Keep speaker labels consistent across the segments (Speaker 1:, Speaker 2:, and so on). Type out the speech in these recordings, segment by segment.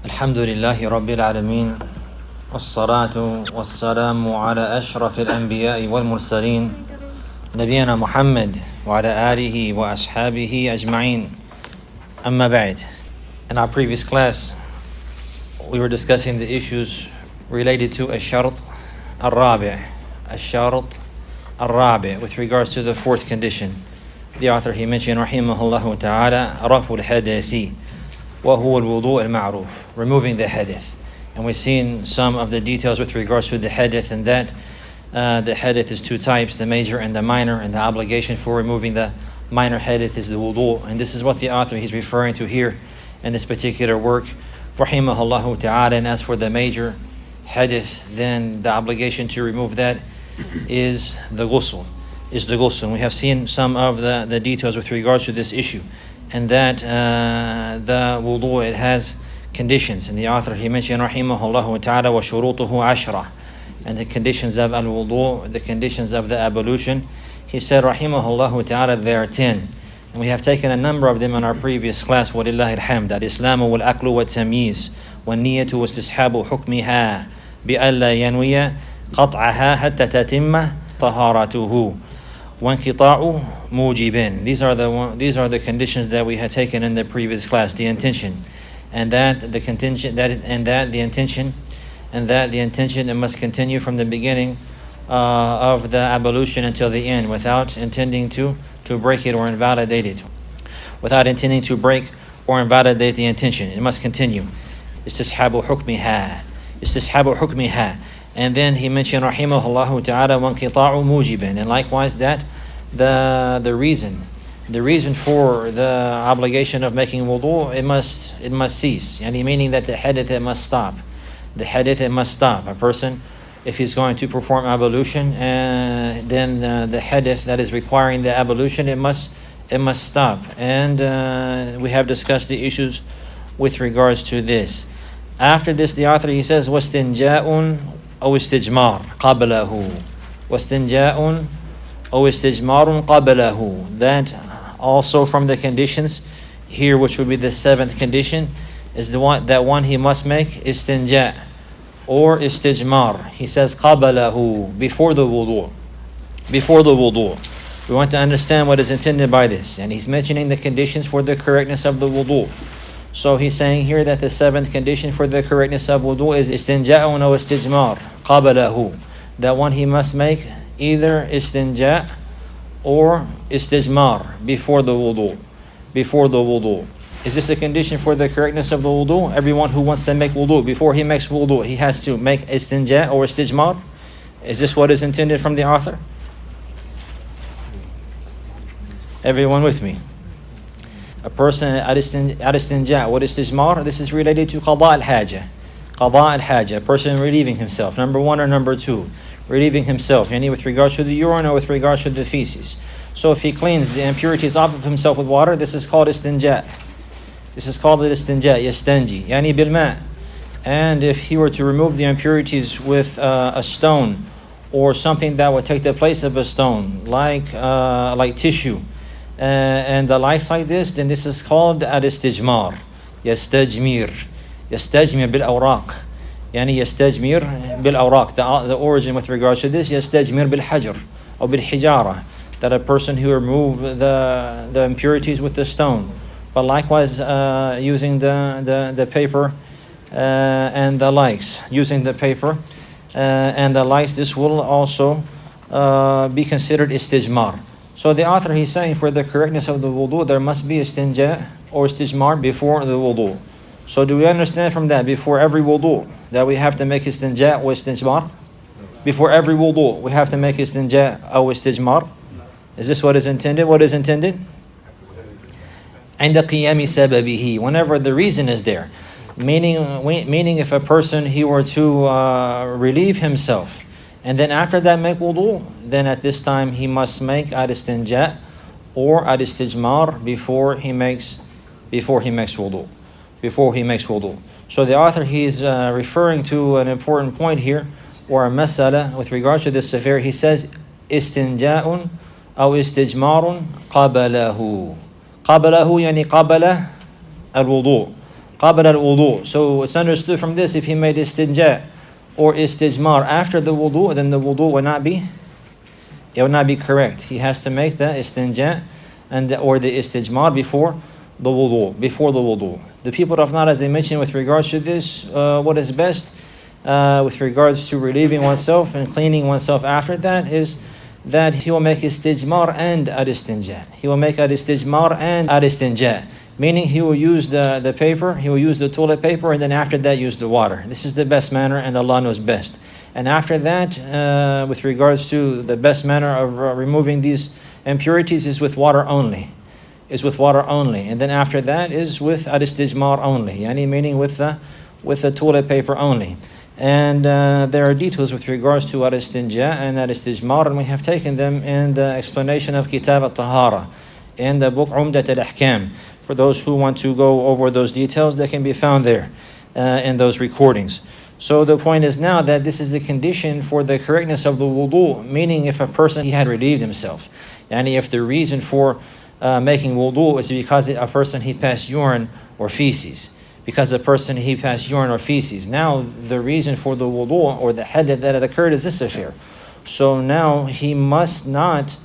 Speaker 1: الحمد لله رب العالمين والصلاة والسلام على أشرف الأنبياء والمرسلين نبينا محمد وعلى آله وأصحابه أجمعين أما بعد. In our previous class we were discussing the issues related to الشرط الرابع with regards to the fourth condition. The author, he mentioned رحمه الله تعالى رفع الحدث وهو الوضوء المعروف, removing the hadith. And we've seen some of the details with regards to the hadith, and that the hadith is two types, the major and the minor, and the obligation for removing the minor hadith is the wudu. And this is what the author, he's referring to here in this particular work, rahimahullah ta'ala. And as for the major hadith, then the obligation to remove that is the ghusl. We have seen some of the details with regards to this issue, and that the wudu, it has conditions. And the author, he mentioned rahimahullah ta'ala wa shurutuhu ashra, and the conditions of al-wudu, the conditions of the ablution, he said rahimahullah ta'ala, there are 10. And we have taken a number of them in our previous class, walillahi alhamd. Al-islamu wal-aklu wal-tamyiz wal-niyatu wa-istishabu hukmiha bi-alla yanwiya qat'aha hatta tatimma taharatuhu وانقطاع موجبين. These are the conditions that we had taken in the previous class. The intention, and that the contingent, the intention, it must continue from the beginning of the ablution until the end, without intending to break it or invalidate it. Without intending to break or invalidate the intention, it must continue. Istishabu hukmiha. And then he mentioned rahimahullah ta'ala wanqita'u mujiban, and likewise that the reason for the obligation of making wudu, it must cease, and meaning that the hadith, it must stop. A person, if he's going to perform ablution, then the hadith that is requiring the ablution, it must stop. And we have discussed the issues with regards to this. After this, the author, he says wastinja'un أو استجمار قبله. واستنجاء أو استجمار قبله. That also from the conditions here, which would be the seventh condition, is the one he must make istinja or istijmar. He says قبله, before the wudu. We want to understand what is intended by this, and he's mentioning the conditions for the correctness of the wudu. So he's saying here that the seventh condition for the correctness of wudu is istinja'un or istijmar qabalahu. That one he must make either istinja' or istijmar before the wudu. Is this a condition for the correctness of the wudu? Everyone who wants to make wudu, before he makes wudu, he has to make istinja' or istijmar? Is this what is intended from the author? Everyone with me? A person al-istinja' what is istijmar? This is related to qada al-haja. A person relieving himself, number one or number two, relieving himself, with regards to the urine or with regards to the feces. So if he cleans the impurities off of himself with water, this is called istinja'. Yastanji, bil ma'. And if he were to remove the impurities with a stone or something that would take the place of a stone, like tissue, and the likes like this, then this is called al-istijmar. Yastajmir bil-awraq. Yastajmir bil-awraq. The origin with regards to this, yastajmir bil-hajar or bil-hijara, that a person who removed the impurities with the stone, but likewise using the paper and the likes. This will also be considered istijmar. So the author, he's saying for the correctness of the wudu, there must be istinja or istijmar before the wudu. So do we understand from that, before every wudu, that we have to make istinja or istijmar? Before every wudu, we have to make istinja or istijmar? Is this what is intended? What is intended? عند قيام سببه, whenever the reason is there. Meaning if a person, he were to relieve himself, and then after that make wudu, then at this time he must make al-istinja or al-istijmar before he makes wudu. So the author, he's referring to an important point here, or a masala with regards to this affair. He says istinja'un aw istijmarun qabalahu. قبله يعني قبل الوضوء قبل الوضوء. So it's understood from this, if he made istinja or istijmar after the wudu, then the wudu will not be, it will not be correct. He has to make the istinja or the istijmar before the wudu. The people of Nara, as I mentioned with regards to this, what is best with regards to relieving oneself and cleaning oneself after that is that he will make istijmar and al-istinja. He will make al-istijmar and al-istinja. Meaning he will use the paper, he will use the toilet paper, and then after that use the water. This is the best manner, and Allah knows best. And after that, with regards to the best manner of removing these impurities is with water only. And then after that is with al-istijmar only. Yani meaning with the toilet paper only. And there are details with regards to al-istinja and al-istijmar, and we have taken them in the explanation of Kitab al-Tahara in the book Umdat al-Ahkam. For those who want to go over those details, they can be found there in those recordings. So the point is now that this is the condition for the correctness of the wudu, meaning if a person, he had relieved himself. And if the reason for making wudu is because a person, he passed urine or feces. Because a person, he passed urine or feces. Now the reason for the wudu or the hadith that had occurred is this affair. So now he must not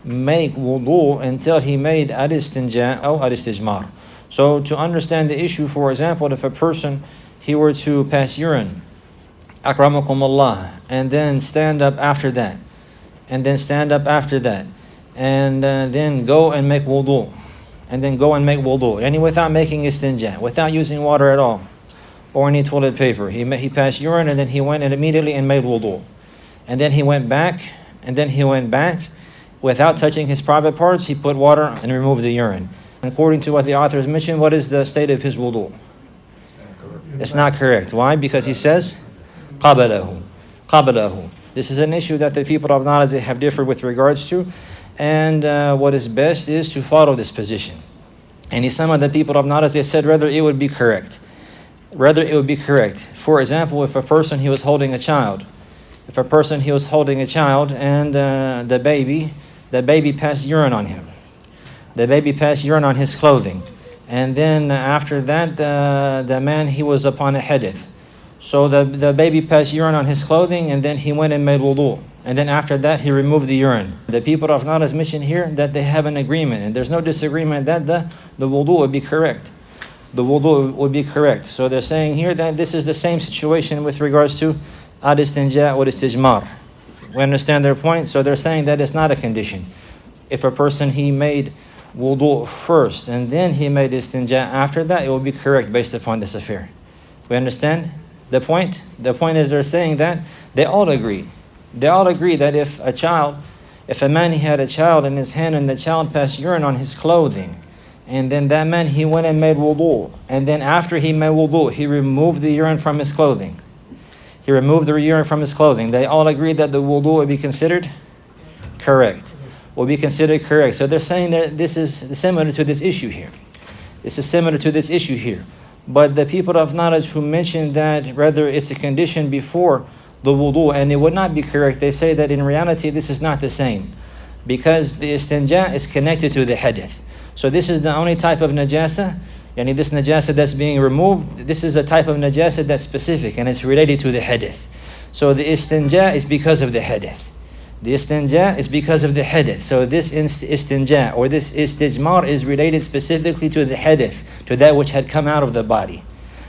Speaker 1: make wudu until he made al-istinja or al-istijmar. So to understand the issue, for example, if a person, he were to pass urine, akramakumullah, and then stand up after that, and then go and make wudu, and without making istinja, without using water at all, or any toilet paper. He passed urine, and then he went and immediately made wudu. And then he went back, without touching his private parts, he put water and removed the urine. According to what the author has mentioned, what is the state of his wudu? It's not correct. Why? Because he says, قَبَلَهُ. This is an issue that the people of knowledge have differed with regards to, and what is best is to follow this position. And some of the people of knowledge, they said rather it would be correct. For example, if a person, he was holding a child, and the baby passed urine on him. The baby passed urine on his clothing. And then after that, the man, he was upon a hadith. So the baby passed urine on his clothing, and then he went and made wudu. And then after that, he removed the urine. The people of Nara mentioned here that they have an agreement, and there's no disagreement that the wudu would be correct. So they're saying here that this is the same situation with regards to al-istinja or istijmar. We understand their point. So they're saying that it's not a condition. If a person, he made wudu first and then he made istinja after that, it will be correct based upon this affair. We understand the point? The point is they're saying that they all agree that if a man, he had a child in his hand and the child passed urine on his clothing, and then that man, he went and made wudu, and then after he made wudu, he removed the urine from his clothing. They all agree that the wudu will be considered correct. So they're saying that this is similar to this issue here. But the people of knowledge who mentioned that rather it's a condition before the wudu and it would not be correct, they say that in reality this is not the same, because the istinja is connected to the hadith. So this is the only type of najasa. This najasa that's being removed, this is a type of najasa that's specific and it's related to the hadith. So the istinja is because of the hadith. So this istinja or this istijmar is related specifically to the hadith, to that which had come out of the body,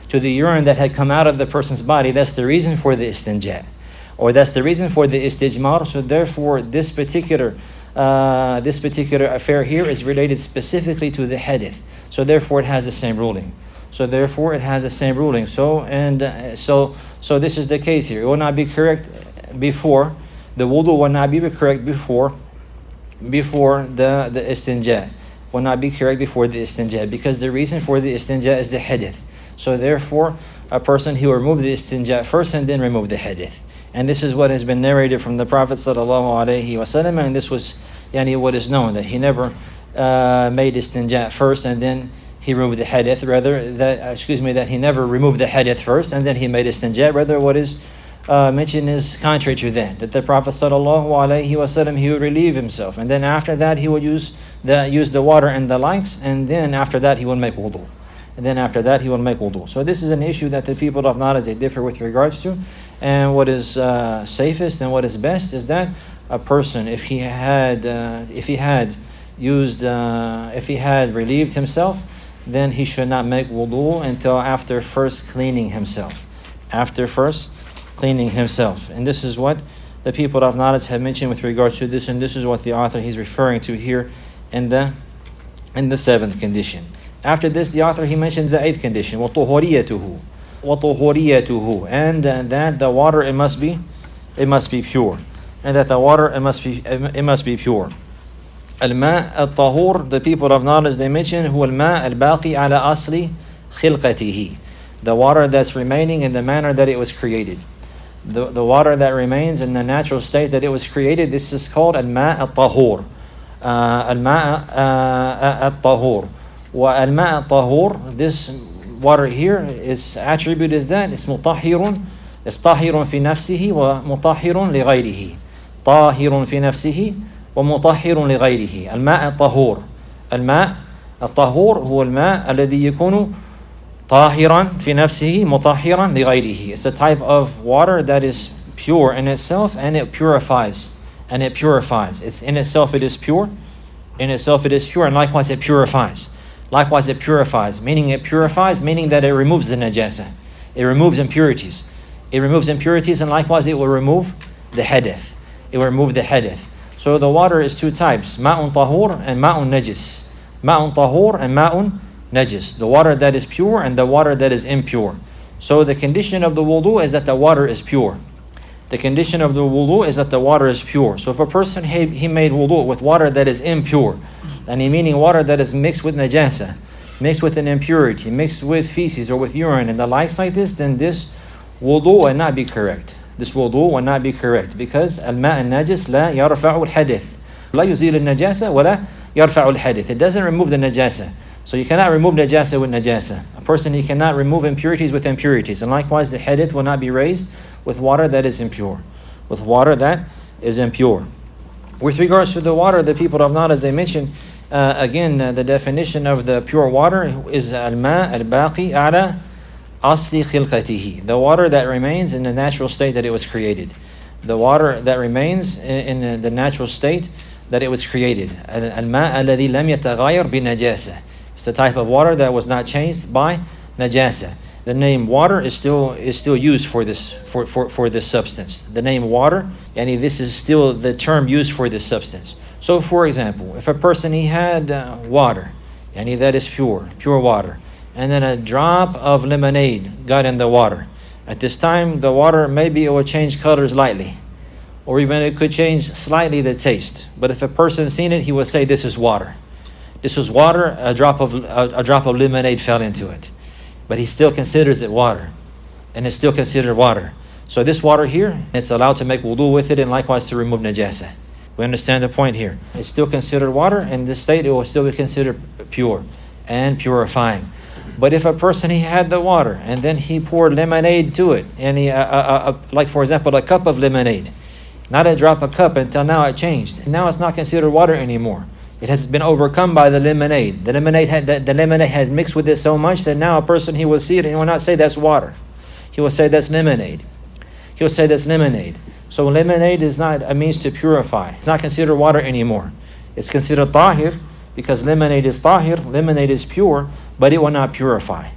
Speaker 1: to the urine that had come out of the person's body. That's the reason for the istinja, or that's the reason for the istijmar. So therefore this particular affair here is related specifically to the hadith. So therefore it has the same ruling. So this is the case here. It will not be correct before the wudu, will not be correct before the istinja. Will not be correct before the istinja, because the reason for the istinja is the hadith. So therefore a person, he will remove the istinja first and then remove the hadith. And this is what has been narrated from the Prophet ﷺ, and this was what is known, that he never made istinja first and then he removed the hadith. That he never removed the hadith first and then he made istinja. Rather, what is mentioned is contrary to that the Prophet ﷺ, he would relieve himself, and then after that he would use the water and the likes, and then after that he would make wudu. and then after that he will make wudu. So this is an issue that the people of knowledge, they differ with regards to. And what is safest and what is best is that a person, if he had relieved himself, then he should not make wudu until after first cleaning himself. And this is what the people of knowledge have mentioned with regards to this, and this is what the author he's referring to here in the seventh condition. After this, the author he mentions the eighth condition, وَطُهُورِيَتُهُ, and that the water it must be pure, and that the water it must be pure. Al-ma' al-tahur, the people of knowledge they mention, huwa al-ma' al-baqi ala asli khilqatihi, the water that's remaining in the manner that it was created. The water that remains in the natural state that it was created, this is called al-ma' al-tahur. Al-ma' al-tahur. Wa al-ma' al-tahur, this water here, its attribute is that it's mutahhirun, it's tahirun fi nafsihi wa mutahhirun li ghayrihi. Tahirun fi nafsihi ومطهر لغيره. الماء الطهور هو الماء الذي يكون طاهرا في نفسه مطهرا لغيره. It's a type of water that is pure in itself and it purifies. It's in itself it is pure. And likewise it purifies. Meaning that it removes the najasa. It removes impurities. And likewise it will remove the hadith. So the water is two types, ma'un tahur and ma'un najis. The water that is pure and the water that is impure. So the condition of the wudu is that the water is pure. So if a person he made wudu with water that is impure, and meaning water that is mixed with najasa, mixed with an impurity, mixed with feces or with urine and the likes like this, then this wudu will not be correct. Because al-ma' al-najis la yarfa'u al-hadith. La yuzil al-najasa wa la yarfa'u al-hadith. It doesn't remove the najasa. So you cannot remove najasa with najasa. A person, he cannot remove impurities with impurities. And likewise, the hadith will not be raised with water that is impure. With regards to the water, the people of knowledge, they mention, the definition of the pure water is al-ma' al-baqi ala asli khilqatihi, the water that remains in the natural state that it was created. Al-ma' alladhi lam yataghayyar bi najasa. It's the type of water that was not changed by najasa. The name water is still used for this substance. The name water, this is still the term used for this substance. So for example, if a person he had water, that is pure water, and then a drop of lemonade got in the water. At this time, the water, maybe it will change colors lightly, or even it could change slightly the taste. But if a person seen it, he would say, this is water. This was water, a drop of lemonade fell into it. But he still considers it water, and it's still considered water. So this water here, it's allowed to make wudu with it, and likewise to remove najasa. We understand the point here. It's still considered water, and in this state it will still be considered pure and purifying. But if a person he had the water and then he poured lemonade to it, and like for example a cup of lemonade, not a drop of cup until now it changed. Now it's not considered water anymore. It has been overcome by the lemonade. The lemonade had mixed with it so much that now a person he will see it and he will not say that's water. He will say that's lemonade. So lemonade is not a means to purify. It's not considered water anymore. It's considered tahir because lemonade is tahir. Lemonade is pure. But it will not purify.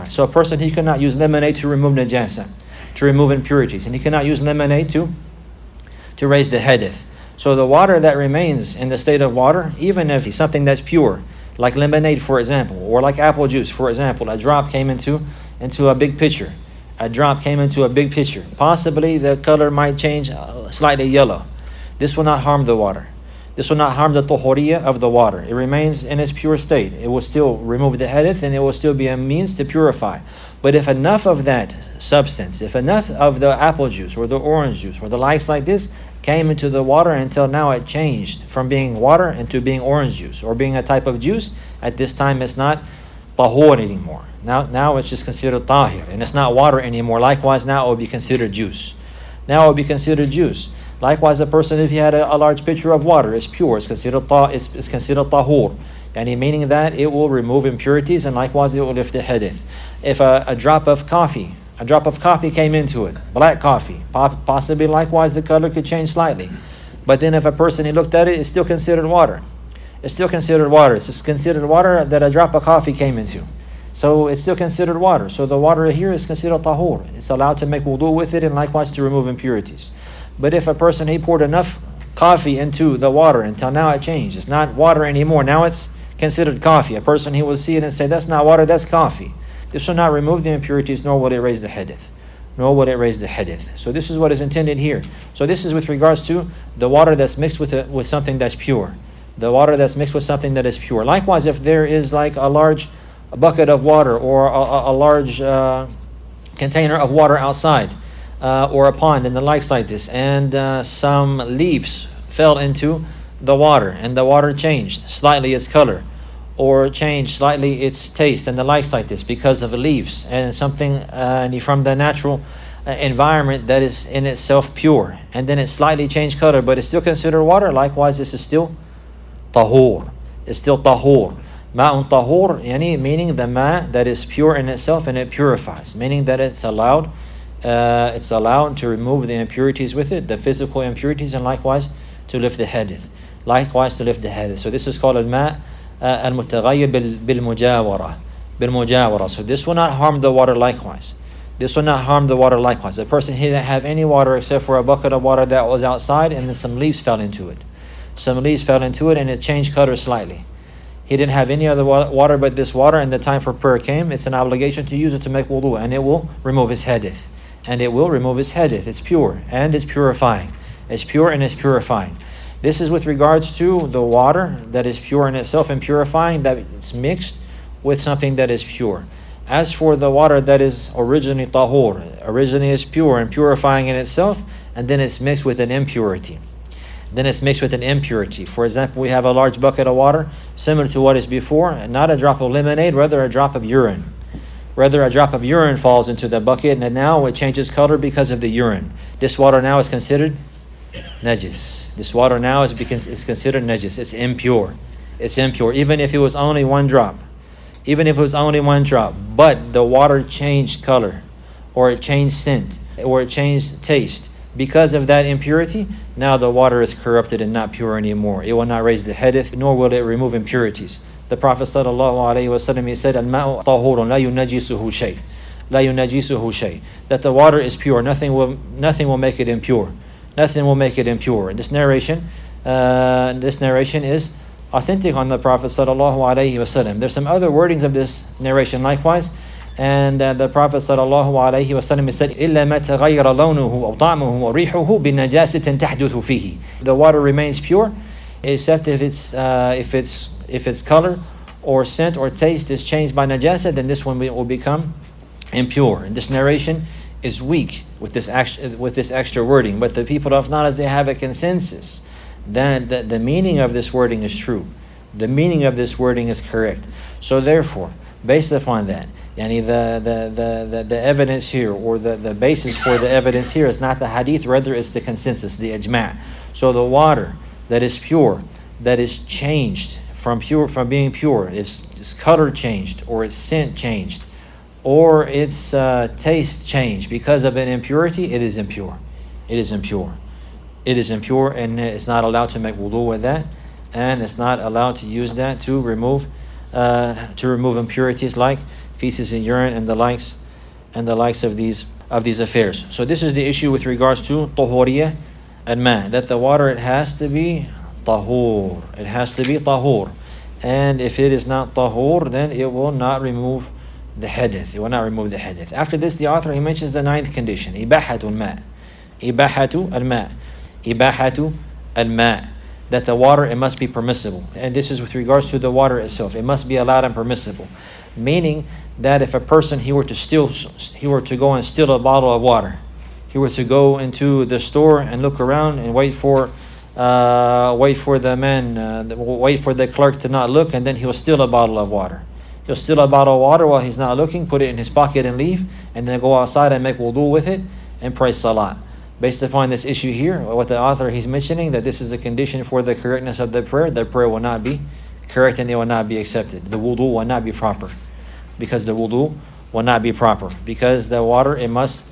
Speaker 1: So a person, he cannot use lemonade to remove najasa, to remove impurities. And he cannot use lemonade to raise the hadith. So the water that remains in the state of water, even if it's something that's pure, like lemonade for example, or like apple juice for example, a drop came into a big pitcher. Possibly the color might change slightly yellow. This will not harm the water. This will not harm the tuhuriyah of the water. It remains in its pure state. It will still remove the hadith and it will still be a means to purify. But if enough of that substance, if enough of the apple juice or the orange juice or the likes like this came into the water until now it changed from being water into being orange juice or being a type of juice, at this time it's not tahur anymore. Now it's just considered tahir and it's not water anymore. Likewise, now it will be considered juice. Likewise, a person, if he had a large pitcher of water, it's pure, it's considered tahur. meaning that it will remove impurities, and likewise it will lift the hadith. If a drop of coffee came into it, black coffee, possibly likewise the color could change slightly. But then if a person, he looked at it, it's still considered water. It's still considered water. It's just considered water that a drop of coffee came into. So it's still considered water. So the water here is considered tahur. It's allowed to make wudu with it and likewise to remove impurities. But if a person, he poured enough coffee into the water until now it changed. It's not water anymore. Now it's considered coffee. A person, he will see it and say, that's not water, that's coffee. This will not remove the impurities, nor will it raise the hadith. So this is what is intended here. So this is with regards to the water that's mixed with something that's pure. The water that's mixed with something that is pure. Likewise, if there is like a large bucket of water or a large container of water outside or a pond and the likes like this, and some leaves fell into the water and the water changed slightly its color or changed slightly its taste and the likes like this because of the leaves and something from the natural environment that is in itself pure, and then it slightly changed color but it's still considered water. Likewise, this is still tahur. It's still tahur. Ma'un tahur, meaning the ma that is pure in itself and it purifies, meaning that it's allowed to remove the impurities with it, the physical impurities, and likewise to lift the hadith. So this is called al-ma al-mutaghayyir bil-mujawara. So this will not harm the water likewise. The person, he didn't have any water except for a bucket of water that was outside, and then some leaves fell into it. And it changed color slightly. He didn't have any other water but this water, and the time for prayer came. It's an obligation to use it to make wudu, and it will remove his hadith. It's pure and it's purifying. It's pure and it's purifying. This is with regards to the water that is pure in itself and purifying, that it's mixed with something that is pure. As for the water that is originally tahur, originally is pure and purifying in itself, and then it's mixed with an impurity. For example, we have a large bucket of water, similar to what is before, not a drop of lemonade, rather a drop of urine. A drop of urine falls into the bucket, and now it changes color because of the urine. This water now is considered najis. Is considered najis. It's impure. Even if it was only one drop. But the water changed color, or it changed scent, or it changed taste. Because of that impurity, now the water is corrupted and not pure anymore. It will not raise the hadith, nor will it remove impurities. The Prophet ﷺ, he said, "Al-ma'u tahurun la yunajjisuhu shay." That the water is pure. Nothing will make it impure. And this narration is authentic on the Prophet ﷺ. There's some other wordings of this narration likewise. And the Prophet ﷺ said, إِلَّا مَا تَغَيَّرَ لَوْنُهُ أَوْ طَعْمُهُ وَرِيحُهُ بِنَجَاسَةٍ تَحْدُثُ فِيهِ. The water remains pure, except if its color or scent or taste is changed by najasa, then this one will become impure. And this narration is weak with this extra wording. But the people of knowledge, they have a consensus that the meaning of this wording is true. The meaning of this wording is correct. So therefore, based upon that, the evidence here, or the basis for the evidence here, is not the hadith, rather it's the consensus, the ijma'. So the water that is pure, that is changed from being pure, its color changed, or its scent changed, or its taste changed because of an impurity, it is impure, and it's not allowed to make wudu with that, and it's not allowed to use that to remove impurities like feces and urine and the likes of these affairs. So this is the issue with regards to tahuriyah and ma, that the water, it has to be tahur. And if it is not tahur, then it will not remove the hadith. After this, the author, he mentions the ninth condition, ibahatu al-ma, that the water, it must be permissible. And this is with regards to the water itself. It must be allowed and permissible. Meaning that if a person, he were to go and steal a bottle of water, he were to go into the store and look around and wait for the clerk to not look, and then he'll steal a bottle of water. He'll steal a bottle of water while he's not looking, put it in his pocket and leave, and then go outside and make wudu with it and pray salat. Based upon this issue here, what the author, he's mentioning, that this is a condition for the correctness of the prayer will not be correct and it will not be accepted. The wudu will not be proper. Because the wudu will not be proper. Because the water, it must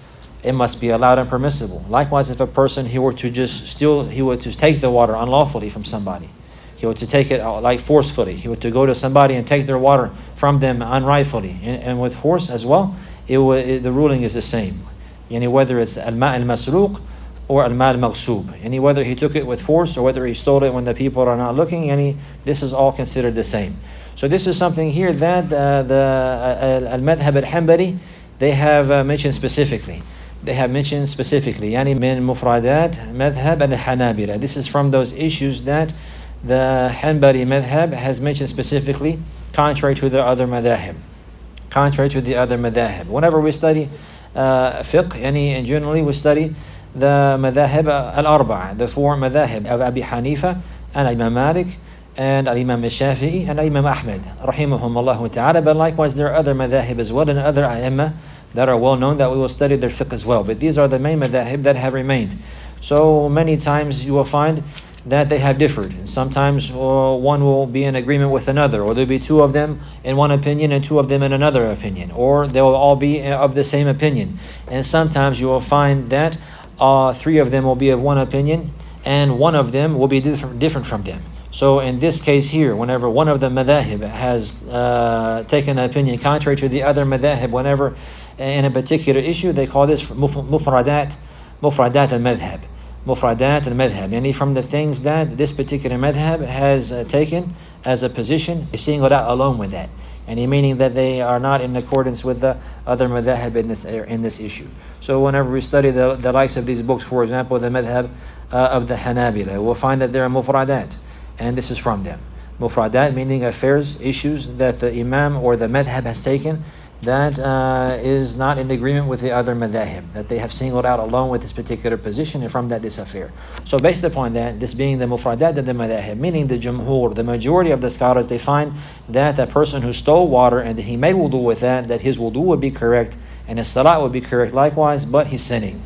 Speaker 1: be allowed and permissible. Likewise, if a person, he were to take the water unlawfully from somebody, he were to take it like forcefully, he were to go to somebody and take their water from them unrightfully and with force as well, the ruling is the same. Whether it's al-ma' al-masruq or al-ma' al-maghsub, whether he took it with force or whether he stole it when the people are not looking, this is all considered the same. So this is something here that the al-madhhab al-hanbali, they have mentioned specifically. They have mentioned specifically, min mufradat madhhab al-hanabila. This is from those issues that the Hanbali madhhab has mentioned specifically, contrary to the other madhahib. Whenever we study fiqh, and generally we study the madhahib al-arba'a, the four madhahib of Abi Hanifa and Imam Malik and Imam Shafi'i and Imam Ahmed, rahimahumullah ta'ala. But likewise, there are other madhahib as well and other a'imma that are well known that we will study their fiqh as well. But these are the main madhahib that have remained. So many times you will find that they have differed. And sometimes one will be in agreement with another, or there'll be two of them in one opinion and two of them in another opinion, or they will all be of the same opinion. And sometimes you will find that three of them will be of one opinion and one of them will be different from them. So in this case here, whenever one of the madhahib has taken an opinion contrary to the other madhahib, whenever in a particular issue, they call this mufradat al-madhhab. Mufradat al-madhhab, from the things that this particular madhhab has taken as a position, is singled out alone with that. Meaning that they are not in accordance with the other madhhab in this issue. So whenever we study the likes of these books, for example, the madhhab of the Hanabila, we'll find that there are mufradat, and this is from them. Mufradat meaning affairs, issues that the imam or the madhhab has taken that is not in agreement with the other madhahib, that they have singled out alone with this particular position, and from that this affair. So based upon that, this being the mufradat of the madhahib, meaning the jumhur, the majority of the scholars, they find that the person who stole water and that he made wudu with that his wudu would be correct and his salat would be correct likewise, but he's sinning.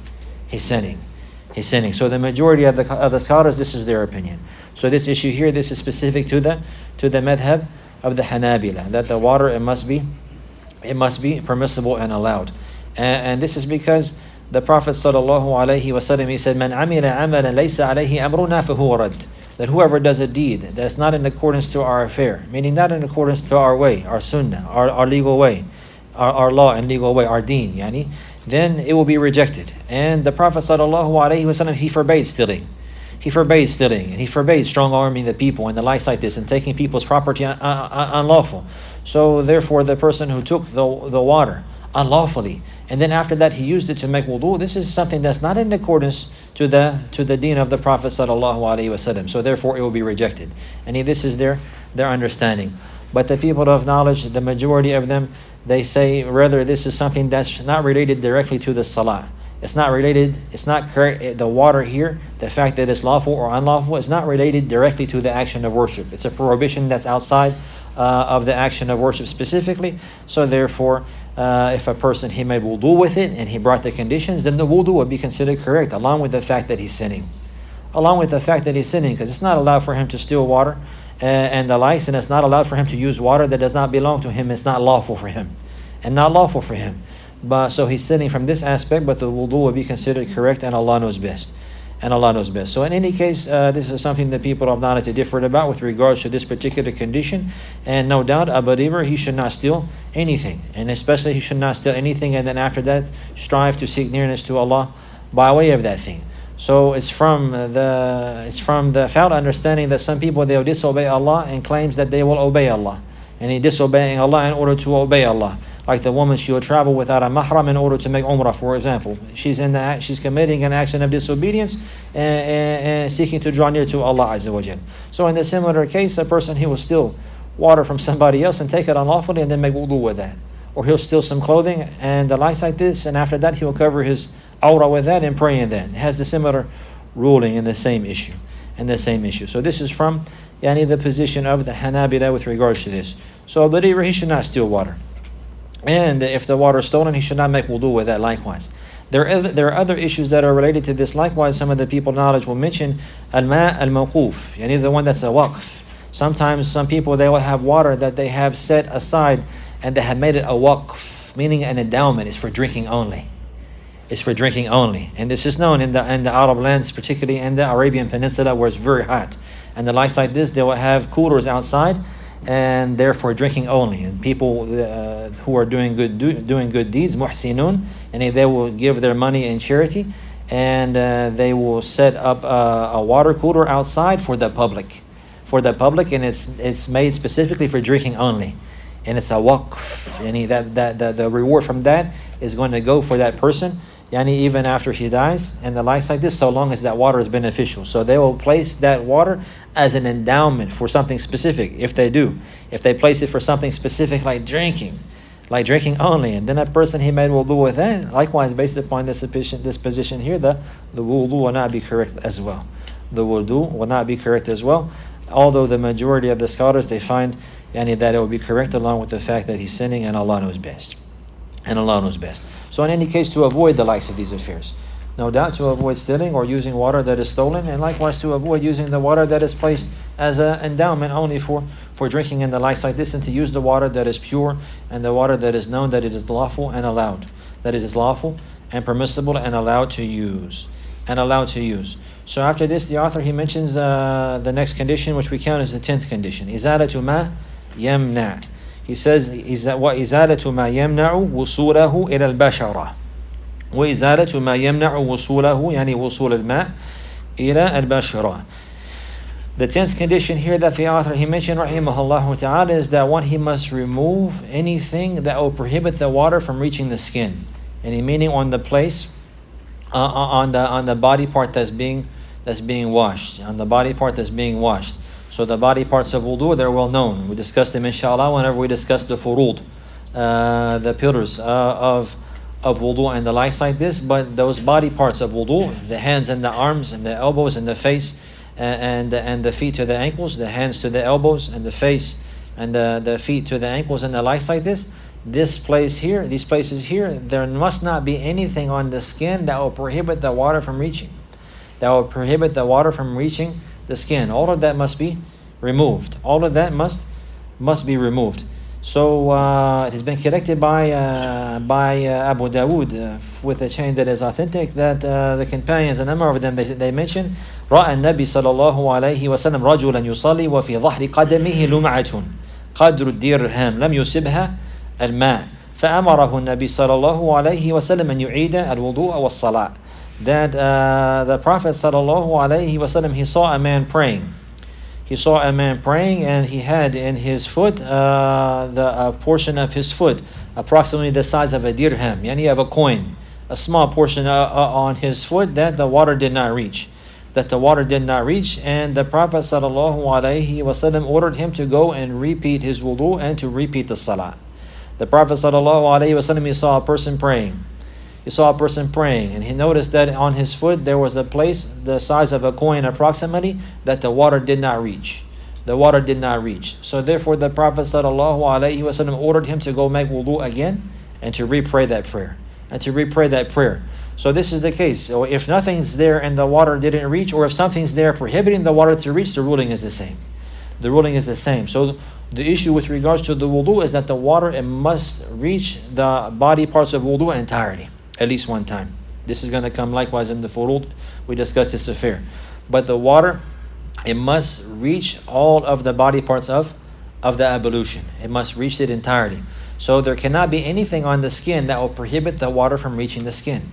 Speaker 1: So the majority of the scholars, this is their opinion. So this issue here, this is specific to the madhab of the Hanabila, that the water, it must be permissible and allowed. And this is because the Prophet ﷺ, he said, Man amila amalan laysa alayhi amruna fahuwa rad. That whoever does a deed that's not in accordance to our affair, meaning not in accordance to our way, our sunnah, our legal way, our law and legal way, our deen, then it will be rejected. And the Prophet ﷺ, he forbade stealing. He forbade strong-arming the people and the likes like this and taking people's property unlawful. So therefore, the person who took the water unlawfully and then after that he used it to make wudu, this is something that's not in accordance to the deen of the Prophet ﷺ. So therefore, it will be rejected. And this is their understanding. But the people of knowledge, the majority of them, they say rather this is something that's not related directly to the salah. It's not correct. The water here, the fact that it's lawful or unlawful, is not related directly to the action of worship. It's a prohibition that's outside of the action of worship specifically. So therefore, if a person, he made wudu with it and he brought the conditions, then the wudu would be considered correct, along with the fact that he's sinning. Because it's not allowed for him to steal water and the likes, and it's not allowed for him to use water that does not belong to him. It's not lawful for him. But so he's sinning from this aspect, but the wudu will be considered correct, and Allah knows best. So in any case, this is something that people of knowledge differed about with regards to this particular condition. And no doubt, a believer, he should not steal anything, and especially he should not steal anything and then after that strive to seek nearness to Allah by way of that thing. So it's from the foul understanding that some people, they will disobey Allah and claims that they will obey Allah, and he disobeying Allah in order to obey Allah. Like the woman, she will travel without a mahram in order to make umrah, for example. She's committing an action of disobedience and seeking to draw near to Allah Azza wa Jal. So in the similar case, a person, he will steal water from somebody else and take it unlawfully and then make wudu with that. Or he'll steal some clothing and the likes like this, and after that he will cover his awrah with that and pray in that. It has the similar ruling in the same issue. So this is from the position of the Hanabila with regards to this. So a believer, he should not steal water. And if the water is stolen, he should not make wudu with that likewise. There are other issues that are related to this. Likewise, some of the people of knowledge will mention al-ma' al-mawquf, the one that's a waqf. Sometimes some people, they will have water that they have set aside and they have made it a waqf, meaning an endowment. It's for drinking only. It's for drinking only. And this is known in the Arab lands, particularly in the Arabian Peninsula where it's very hot. And the likes like this, they will have coolers outside and they're for drinking only. And people who are doing good deeds, muhsinun, and they will give their money in charity, and they will set up a water cooler outside for the public. And it's made specifically for drinking only. And it's a waqf. The reward from that is going to go for that person, even after he dies, and the likes like this, so long as that water is beneficial. So they will place that water as an endowment for something specific. If they place it for something specific like drinking only, and then a person, he made wudu with that, likewise, based upon this position here, the wudu will not be correct as well. Although the majority of the scholars, they find that it will be correct, along with the fact that he's sinning, and Allah knows best. So in any case, to avoid the likes of these affairs, no doubt, to avoid stealing or using water that is stolen, and likewise to avoid using the water that is placed as an endowment only for drinking and the likes like this, and to use the water that is pure and the water that is known that it is lawful and allowed, that it is lawful and permissible and allowed to use. So after this, the author, he mentions the next condition, which we count as the 10th condition. Izalatu ma yamna. He says, وَإِزَالَةُ مَا يَمْنَعُ وُصُولَهُ إِلَى الْبَشَرَةِ وَإِزَالَةُ مَا يَمْنَعُ وُصُولَهُ يعني وصول الماء إلى البشرة. The 10th condition here that the author, he mentioned, rahimahullah ta'ala, is that one, he must remove anything that will prohibit the water from reaching the skin. Any meaning on the place, on the body part that's being washed. So the body parts of wudu, they're well known. We discuss them, inshallah, whenever we discuss the furud, the pillars of wudu and the likes like this. But those body parts of wudu, the hands and the arms and the elbows and the face and the feet to the ankles, the hands to the elbows and the face and the feet to the ankles and the likes like this. These places here, there must not be anything on the skin that will prohibit the water from reaching. The skin. All of that must be removed. So it has been collected by Abu Dawood with a chain that is authentic, that the companions, a number of them, they mention, رأى النبي صلى الله عليه وسلم رجلا يصلي وفي ظهر قدمه لمعة قدر الدرهم لم يصبها الماء فأمره النبي صلى الله عليه وسلم أن يعيد الوضوء والصلاة. That the Prophet sallallahu alaihi wasallam, he saw a man praying, and he had in his foot the portion of his foot approximately the size of a dirham, of a coin, a small portion on his foot that the water did not reach, and the Prophet sallallahu alaihi wasallam ordered him to go and repeat his wudu and to repeat the salah. The Prophet sallallahu alaihi wasallam, he saw a person praying. And he noticed that on his foot there was a place the size of a coin approximately that the water did not reach. So therefore the Prophet ﷺ ordered him to go make wudu again and to re-pray that prayer. So this is the case. So if nothing's there and the water didn't reach, or if something's there prohibiting the water to reach, the ruling is the same. So the issue with regards to the wudu is that the water, it must reach the body parts of wudu entirely, at least one time. This is going to come likewise in the furud. We discussed this affair. But the water, it must reach all of the body parts of the ablution. It must reach it entirely. So there cannot be anything on the skin that will prohibit the water from reaching the skin.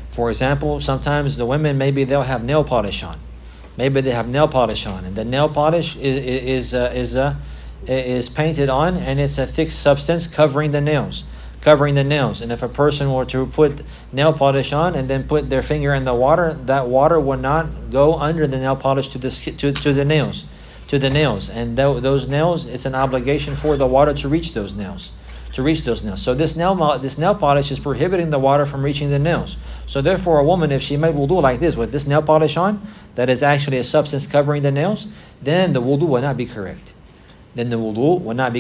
Speaker 1: For example, sometimes the women, maybe they'll have nail polish on. And the nail polish is painted on, and it's a thick substance covering the nails. And if a person were to put nail polish on and then put their finger in the water, that water will not go under the nail polish to the nails. And those nails, it's an obligation for the water to reach those nails. So this nail polish is prohibiting the water from reaching the nails. So therefore, a woman, if she made wudu like this with this nail polish on, that is actually a substance covering the nails, then the wudu will not be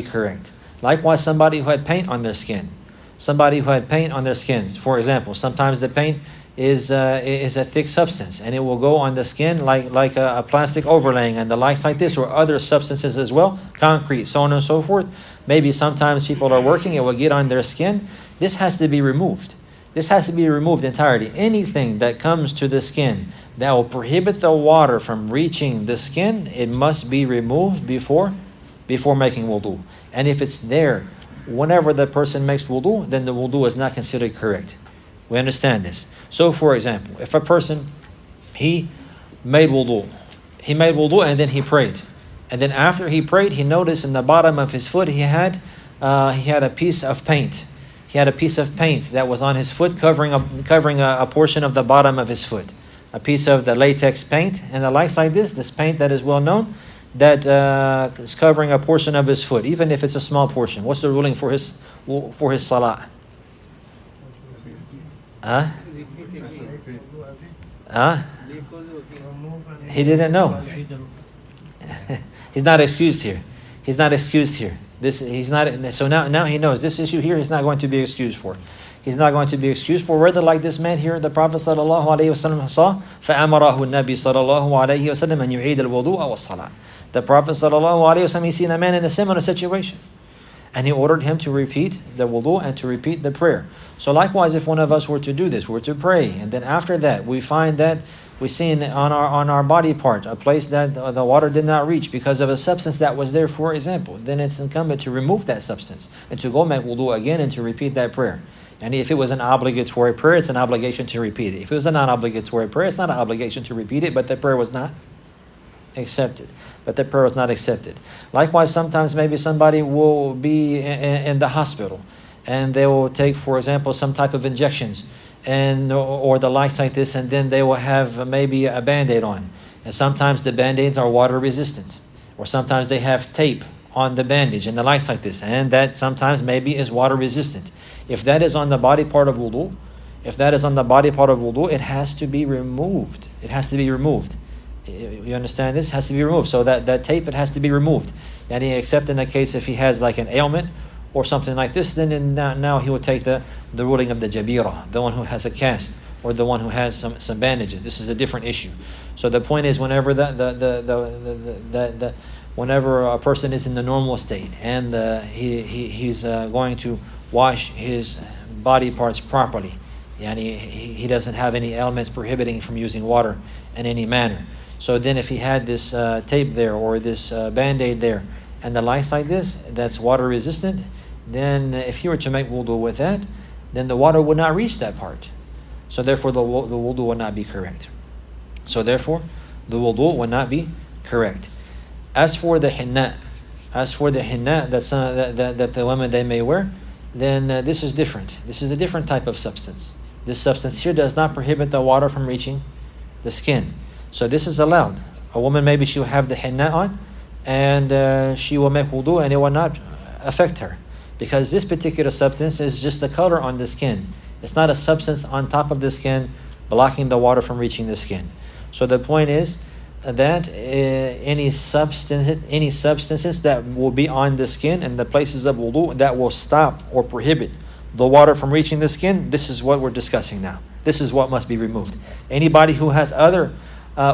Speaker 1: correct. Likewise, somebody who had paint on their skin. For example, sometimes the paint, is a thick substance, and it will go on the skin like a plastic overlaying and the likes like this, or other substances as well, concrete, so on and so forth. Maybe sometimes people are working, it will get on their skin. This has to be removed. This has to be removed entirely. Anything that comes to the skin that will prohibit the water from reaching the skin, it must be removed before making wudu. And if it's there whenever the person makes wudu, then the wudu is not considered correct. We understand this. So for example, if a person, he made wudu and then he prayed. And then after he prayed, he noticed in the bottom of his foot he had a piece of paint. He had a piece of paint that was on his foot, covering a portion of the bottom of his foot. A piece of the latex paint and the likes like this paint that is well known, that is covering a portion of his foot, even if it's a small portion. What's the ruling for his salah? He didn't know. He's not excused here. He's not excused here. So now he knows this issue here. He's not going to be excused for. He's not going to be excused for. Whether like this man here, the Prophet sallallahu alaihi wasallam saw, فَأَمَرَهُ النَّبِي sallallahu alaihi wasallam أن يعيد الوضوء والصلاة. The Prophet sallallahu alaihi wasallam, he seen a man in a similar situation, and he ordered him to repeat the wudu and to repeat the prayer. So likewise, if one of us were to do this, were to pray, and then after that we find that we see on our body part a place that the water did not reach because of a substance that was there, for example, then it's incumbent to remove that substance and to go make wudu again and to repeat that prayer. And if it was an obligatory prayer, it's an obligation to repeat it. If it was a non-obligatory prayer, it's not an obligation to repeat it, but the prayer was not accepted. Likewise, sometimes maybe somebody will be in the hospital and they will take, for example, some type of injections or the likes like this, and then they will have maybe a band-aid on. And sometimes the band-aids are water resistant, or sometimes they have tape on the bandage and the likes like this, and that sometimes maybe is water resistant. If that is on the body part of wudu, it has to be removed. You understand this? It has to be removed. So that tape, it has to be removed. And except in the case if he has like an ailment or something like this, then now he will take the ruling of the jabira, the one who has a cast, or the one who has some bandages. This is a different issue. So the point is, whenever whenever a person is in the normal state and he's going to wash his body parts properly, and he doesn't have any ailments prohibiting from using water in any manner. So then if he had this tape there or this band-aid there and the likes like this, that's water resistant, then if he were to make wudu with that, then the water would not reach that part. So therefore the wudu would not be correct. As for the hinna, that the women they may wear, then this is different. This is a different type of substance. This substance here does not prohibit the water from reaching the skin. So this is allowed. A woman, maybe she will have the hinna on and she will make wudu and it will not affect her, because this particular substance is just the color on the skin. It's not a substance on top of the skin blocking the water from reaching the skin. So the point is that any substances that will be on the skin and the places of wudu that will stop or prohibit the water from reaching the skin, this is what we're discussing now. This is what must be removed. Anybody who has other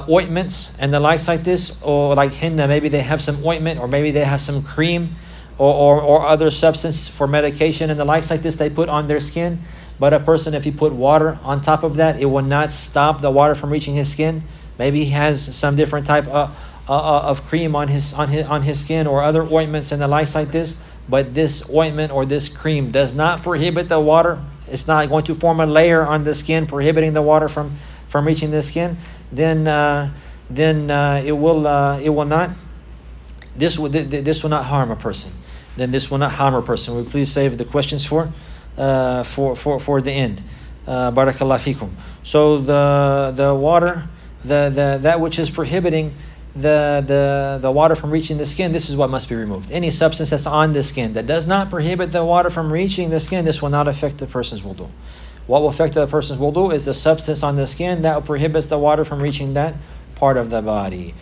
Speaker 1: ointments and the likes like this, or like henna, maybe they have some ointment, or maybe they have some cream or other substance for medication and the likes like this they put on their skin. But a person, if he put water on top of that, it will not stop the water from reaching his skin. Maybe he has some different type of cream on his skin, or other ointments and the likes like this. But this ointment or this cream does not prohibit the water. It's not going to form a layer on the skin prohibiting the water from reaching the skin. Then it will not. This will not harm a person. Then this will not harm a person. Will you please save the questions for the end. Barakallah fikum. So the water, that which is prohibiting the water from reaching the skin, this is what must be removed. Any substance that's on the skin that does not prohibit the water from reaching the skin, this will not affect the person's wudu. What will affect the person's wudu is the substance on the skin that prohibits the water from reaching that part of the body,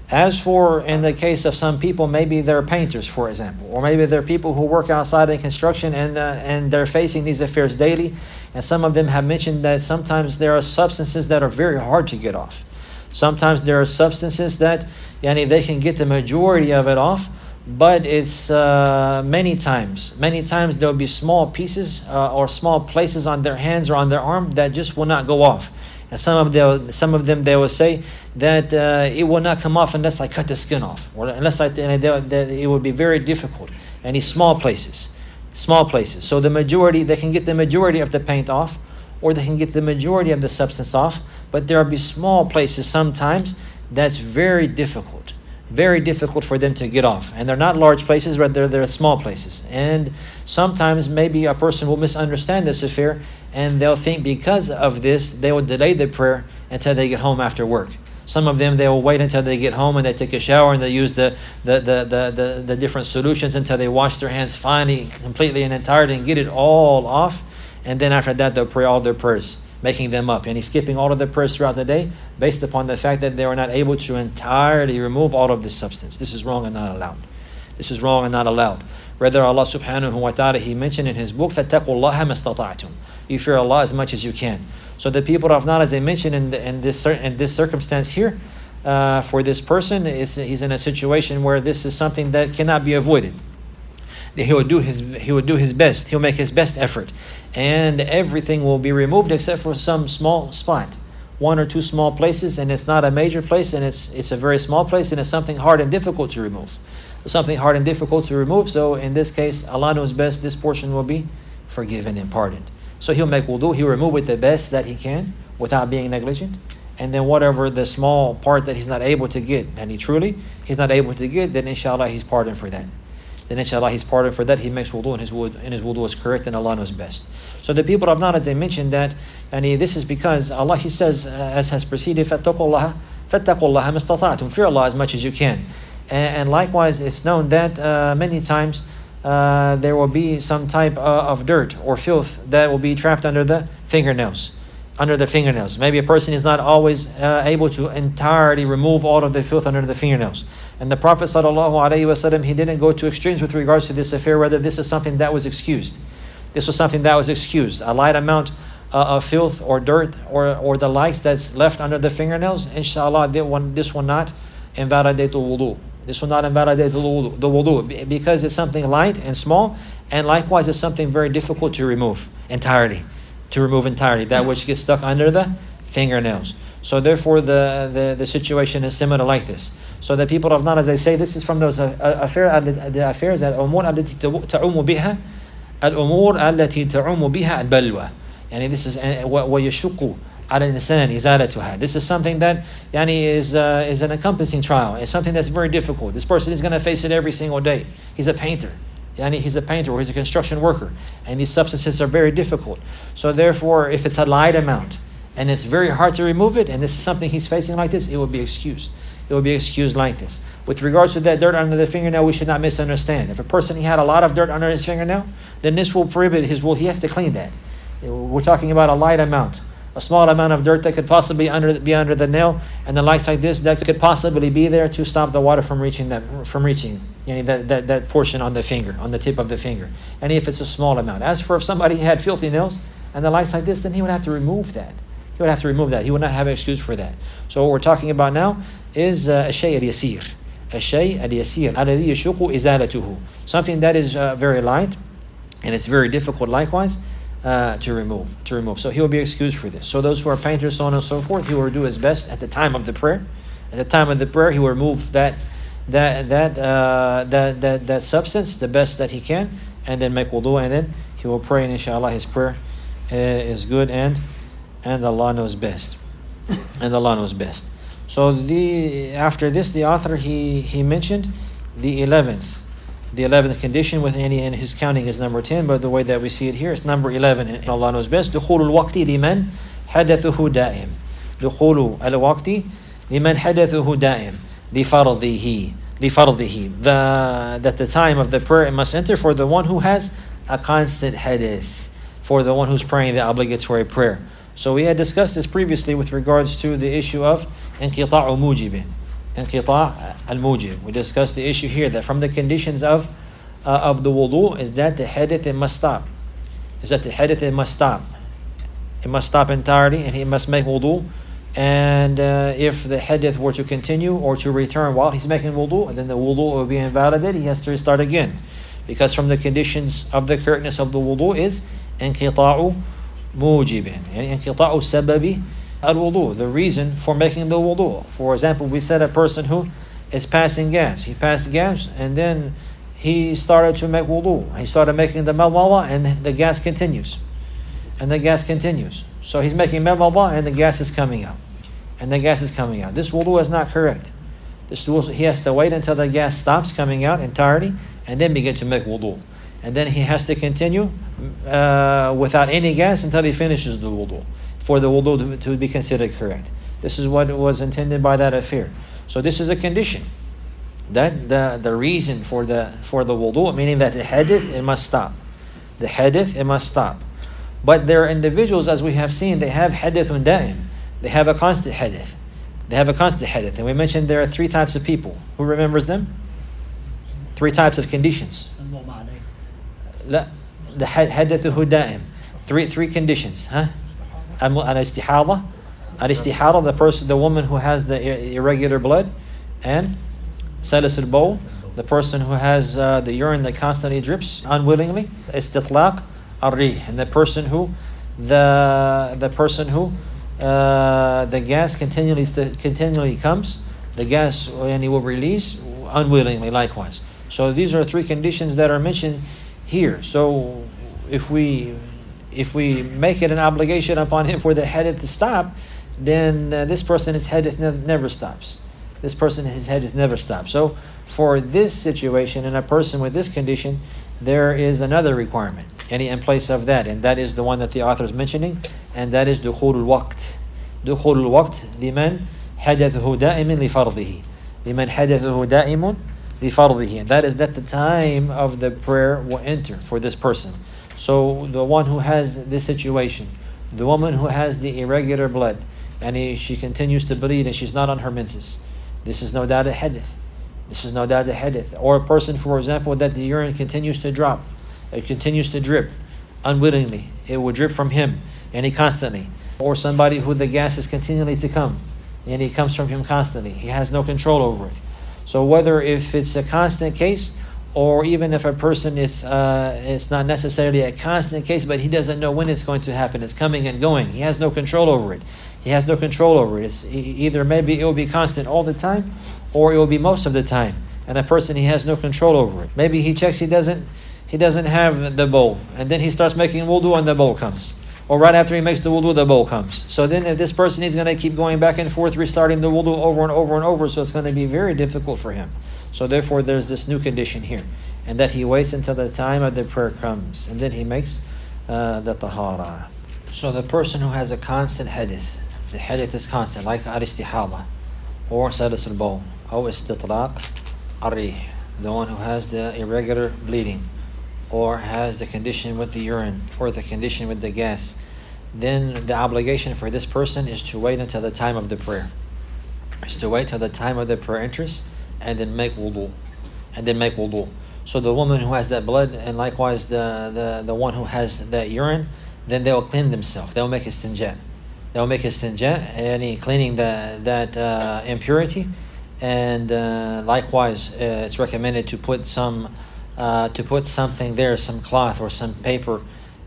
Speaker 1: As for in the case of some people, maybe they're painters, for example, or maybe they're people who work outside in construction and they're facing these affairs daily. And some of them have mentioned that sometimes there are substances that are very hard to get off. Sometimes there are substances that they can get the majority of it off, but it's many times there'll be small pieces or small places on their hands or on their arm that just will not go off. And some of them they will say that it will not come off unless I cut the skin off, or unless it would be very difficult. And these small places. So the majority, they can get the majority of the paint off, or they can get the majority of the substance off. But there will be small places sometimes that's very difficult for them to get off. And they're not large places, but they're small places. And sometimes maybe a person will misunderstand this affair, and they'll think because of this, they will delay the prayer until they get home after work. Some of them, they will wait until they get home and they take a shower and they use the different solutions until they wash their hands finally, completely and entirely, and get it all off. And then after that, they'll pray all their prayers, making them up. And he's skipping all of the prayers throughout the day based upon the fact that they were not able to entirely remove all of this substance. This is wrong and not allowed. Rather, Allah subhanahu wa ta'ala, He mentioned in His book, فَاتَّقُوا اللَّهَ مَا اسْتَطَعْتُمْ. You fear Allah as much as you can. So the people of knowledge, as they mentioned in this circumstance here, for this person, he's in a situation where this is something that cannot be avoided. He will do his best. He'll make his best effort, and everything will be removed except for some small spot, one or two small places, and it's not a major place, and it's a very small place, and it's something hard and difficult to remove. So in this case, Allah knows best. This portion will be forgiven and pardoned. So he'll make wudu. He'll remove it the best that he can without being negligent. And then whatever the small part that he's not able to get, and he's not able to get, then inshallah he's pardoned for that. He makes wudu, and his wudu is correct, and Allah knows best. So the people of knowledge, they mentioned that, and this is because Allah, He says, as has preceded, فَاتَّقُوا اللَّهَ مَا اسْتَطَعْتُمْ. Fear Allah as much as you can. And likewise, it's known that many times there will be some type of dirt or filth that will be trapped under the fingernails. Maybe a person is not always able to entirely remove all of the filth under the fingernails. And the Prophet ﷺ, he didn't go to extremes with regards to this affair, whether this is something that was excused. A light amount of filth or dirt or the likes that's left under the fingernails, inshallah, this will not invalidate the wudu. The wudu, because it's something light and small, and likewise it's something very difficult to remove entirely. That which gets stuck under the fingernails. So therefore the situation is similar like this. So the people of knowledge, they say this is from those affairs الأمور التي تعم بها البلوى. And this is ويشق على الإنسان إزالتها. This is something that is an encompassing trial. It's something that's very difficult. This person is going to face it every single day. He's a painter. Or he's a construction worker, and these substances are very difficult. So therefore, if it's a light amount and it's very hard to remove it, and this is something he's facing like this, it will be excused. Like this. With regards to that dirt under the fingernail, we should not misunderstand. If a person, he had a lot of dirt under his fingernail, then this will prohibit his will. He has to clean that. We're talking about a light amount. A small amount of dirt that could possibly be under the nail, and the likes like this that could possibly be there to stop the water from reaching that portion on the finger, on the tip of the finger. And if it's a small amount. As for if somebody had filthy nails and the likes like this, then he would have to remove that. He would not have an excuse for that. So what we're talking about now is الشيء اليسير. الذي يشق إزالته. Something that is very light, and it's very difficult likewise to remove. So he will be excused for this. So those who are painters, so on and so forth, he will do his best at the time of the prayer. At the time of the prayer, he will remove that substance the best that he can, and then make wudu, and then he will pray, and inshallah his prayer is good, and Allah knows best. So after this, the author he mentioned the 11th condition and his counting is number 10, but the way that we see it here is number 11, and Allah knows best. دخول الوقت لمن حدثه دائم. دخول الوقت لمن حدثه دائم لفرضه. That the time of the prayer must enter for the one who has a constant hadith, for the one who's praying the obligatory prayer. So we had discussed this previously with regards to the issue of انقطاع موجب. انقطاع al-mujib. We discussed the issue here that from the conditions of the wudu is that the hadith it must stop. Is that the hadith it must stop. It must stop entirely, and he must make wudu. And if the hadith were to continue or to return while he's making wudu, then the wudu will be invalidated. He has to restart again, because from the conditions of the correctness of the wudu is انقطاع موجب, يعني انقطاع سبب الوضوء, the reason for making the wudu. For example, we said a person who is passing gas. He passed gas and then he started to make wudu. He started making the madmada and the gas continues. And the gas continues. So he's making madmada and the gas is coming out. And the gas is coming out. This wudu is not correct. He has to wait until the gas stops coming out entirely and then begin to make wudu. And then he has to continue without any gas until he finishes the wudu, for the wudu to be considered correct. This is what was intended by that affair. So this is a condition, that the reason for the wudu, meaning that the hadith it must stop. The hadith it must stop. But there are individuals, as we have seen, they have hadithun da'im. They have a constant hadith. They have a constant hadith. And we mentioned there are three types of people. Who remembers them? Three types of conditions. لا, the hadithuhu da'im. Three conditions. Al-istihada, the woman who has the irregular blood, and salas al-bawl, the person who has the urine that constantly drips unwillingly, istitlaq ar-rih, and the person who the gas continually comes, the gas, and he will release unwillingly likewise. So these are three conditions that are mentioned here. So if we make it an obligation upon him for the hadith to stop, then this person, his hadith never stops. This person, his hadith never stops. So for this situation, in a person with this condition, there is another requirement in place of that, and that is the one that the author is mentioning, and that is dukhul al-waqt. Dukhul al-waqt liman hadathuhu da'imun li fardihi. Liman hadathuhu da'imun li fardihi. And that is that the time of the prayer will enter for this person. So the one who has this situation, the woman who has the irregular blood, and she continues to bleed and she's not on her menses, this is no doubt a hadith. This is no doubt a hadith. Or a person, for example, that the urine continues to drop, it continues to drip unwittingly. It will drip from him, and he constantly. Or somebody who the gas is continually to come, and he comes from him constantly. He has no control over it. So whether if it's a constant case, or even if a person it's not necessarily a constant case, but he doesn't know when it's going to happen. It's coming and going. He has no control over it. He has no control over it. It's either maybe it will be constant all the time, or it will be most of the time. And a person, he has no control over it. Maybe he checks he doesn't have the bowl, and then he starts making wudu and the bowl comes. Or right after he makes the wudu, the bowl comes. So then if this person is going to keep going back and forth, restarting the wudu over and over and over, so it's going to be very difficult for him. So therefore there's this new condition here, and that he waits until the time of the prayer comes, and then he makes the tahara. So the person who has a constant hadith, the hadith is constant, like al-istihada, or salas al-bawl, or istitlaq ar-rih, the one who has the irregular bleeding, or has the condition with the urine, or the condition with the gas, then the obligation for this person is to wait until the time of the prayer. Is to wait till the time of the prayer enters, and then make wudu. So the woman who has that blood, and likewise the one who has that urine, then they will clean themselves. They will make istinja. And cleaning that impurity. And likewise, it's recommended to put something there, some cloth or some paper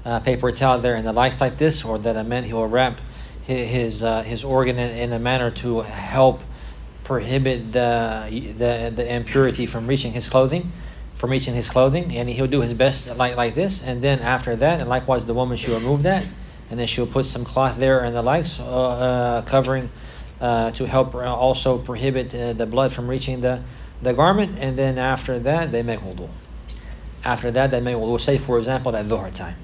Speaker 1: towel there, and the likes like this, or that a man, he will wrap his organ in a manner to help prohibit the impurity from reaching his clothing, and he'll do his best like this. And then after that, and likewise the woman, she'll remove that, and then she'll put some cloth there and the likes, covering to help also prohibit the blood from reaching the garment. And then after that they make wudu. Say for example at dhuhr time,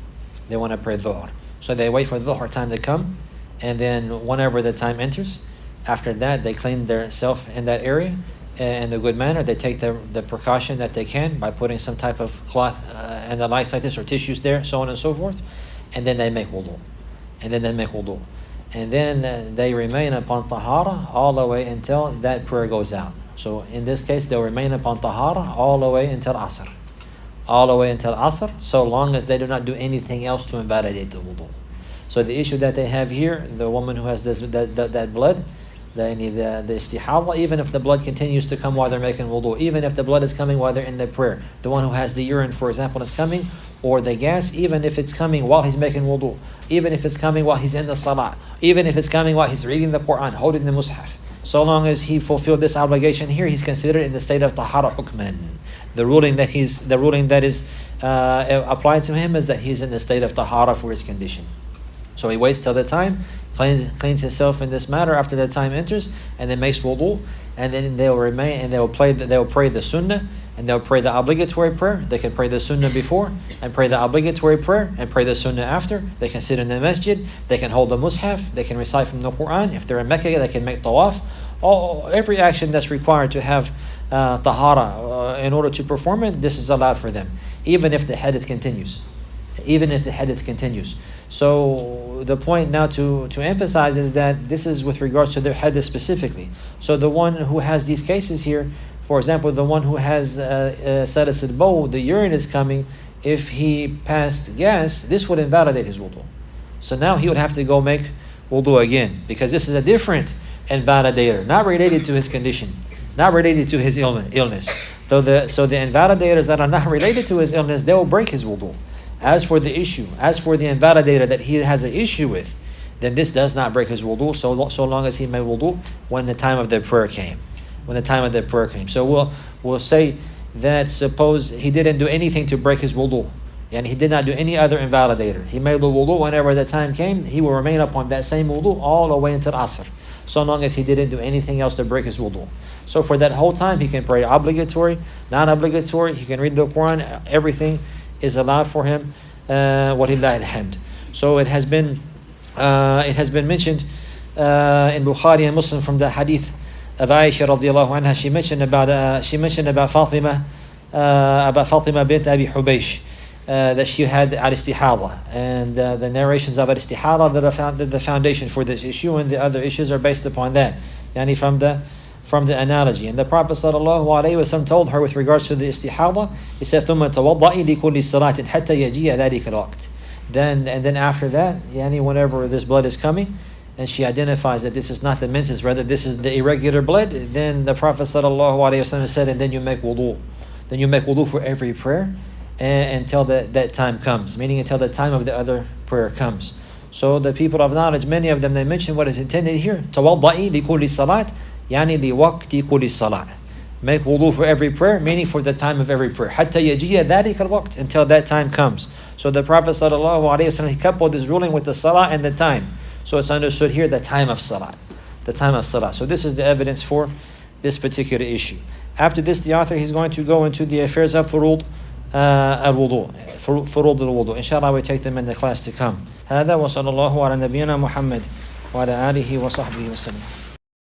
Speaker 1: they want to pray dhuhr, so they wait for dhuhr time to come, and then whenever the time enters, after that they clean their self in that area in a good manner. They take the precaution that they can by putting some type of cloth and the likes like this, or tissues there, so on and so forth, and then they make wudu. and then they remain upon tahara all the way until that prayer goes out. So in this case, they'll remain upon tahara all the way until Asr. All the way until Asr, so long as they do not do anything else to invalidate the wudu. So the issue that they have here, the woman who has that blood, the istihada, even if the blood continues to come while they're making wudu, even if the blood is coming while they're in the prayer, the one who has the urine, for example, is coming, or the gas, even if it's coming while he's making wudu, even if it's coming while he's in the salah, even if it's coming while he's reading the Quran, holding the mushaf, so long as he fulfilled this obligation here, he's considered in the state of tahara hukman. The ruling that is applied to him is that he's in the state of tahara for his condition. So he waits till the time, cleans himself in this matter after the time enters, and then makes wudu, and then they'll remain and they'll pray the sunnah, and they'll pray the obligatory prayer. They can pray the sunnah before and pray the obligatory prayer and pray the sunnah after. They can sit in the masjid, they can hold the mushaf, they can recite from the Quran. If they're in Mecca, they can make tawaf. Every action that's required to have tahara in order to perform it, this is allowed for them, even if the hadith continues. Even if the hadith continues. So the point now to emphasize is that this is with regards to their hadith specifically. So the one who has these cases here, for example, the one who has salas al-bawl, the urine is coming, if he passed gas, this would invalidate his wudu. So now he would have to go make wudu again, because this is a different invalidator, not related to his condition, not related to his illness. So the invalidators that are not related to his illness, they will break his wudu. As for the invalidator that he has an issue with, then this does not break his wudu so long as he made wudu when the time of the prayer came. So we'll say that suppose he didn't do anything to break his wudu, and he did not do any other invalidator. He made the wudu whenever the time came, he will remain upon that same wudu all the way until Asr, so long as he didn't do anything else to break his wudu. So for that whole time, he can pray obligatory, non-obligatory, he can read the Quran, everything is allowed for him. Walillahi alhamd. So it has been mentioned in Bukhari and Muslim from the hadith of Aisha radiallahu anha. She mentioned about Fatima bint Abi Hubaysh, that she had al-istihada, and the narrations of al-istihada that are the foundation for this issue, and the other issues are based upon that, yani from the analogy. And the Prophet ﷺ told her with regards to the istihada, he said, ثُمَّ تَوَضَّئِ لِكُلِّ صَلَاةٍ حَتَّى يَجِيَ ذَلِكَ الْوَقْتِ. Then after that, yani whenever this blood is coming, and she identifies that this is not the menses, rather this is the irregular blood, then the Prophet ﷺ said, and then you make wudu. Then you make wudu for every prayer until that time comes, meaning until the time of the other prayer comes. So the people of knowledge, many of them, they mention what is intended here. تَوَضَّئِ لِكُلِّ صَلَاةٍ يعني لوقت كل صلاة. Make wudu for every prayer, meaning for the time of every prayer. حتى يجي ذلك الوقت, until that time comes. So the Prophet ﷺ, he coupled his ruling with the salah and the time. So it's understood here the time of salah. The time of salah. So this is the evidence for this particular issue. After this, the author, he's going to go into the affairs of furud al-wudu. Furud al-wudu. Inshallah, we take them in the class to come. هذا وصلى الله على نبينا محمد وعلى آله وصحبه وسلم.